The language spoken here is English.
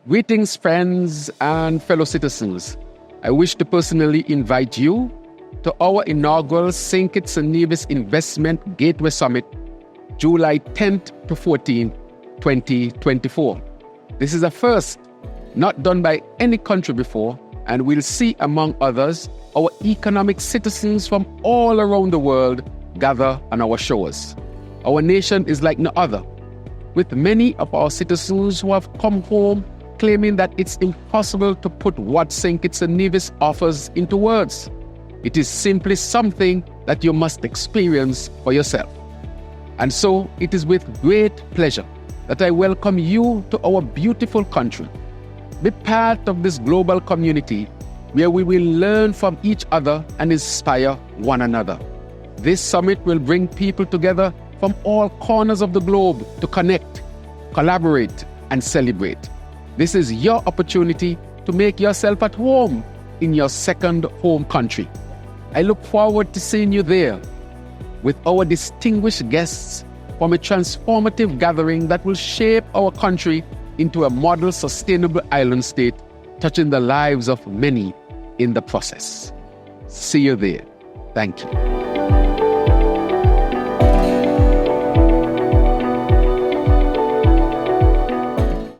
Greetings, friends and fellow citizens. I wish to personally invite you to our inaugural St Kitts and Nevis Investment Gateway Summit, July 10th to 14th, 2024. This is a first, not done by any country before, and we'll see, among others, our economic citizens from all around the world gather on our shores. Our nation is like no other, with many of our citizens who have come home claiming that it's impossible to put what St Kitts and Nevis offers into words. It is simply something that you must experience for yourself. And so it is with great pleasure that I welcome you to our beautiful country. Be part of this global community where we will learn from each other and inspire one another. This summit will bring people together from all corners of the globe to connect, collaborate, and celebrate. This is your opportunity to make yourself at home in your second home country. I look forward to seeing you there with our distinguished guests from a transformative gathering that will shape our country into a model sustainable island state, touching the lives of many in the process. See you there. Thank you.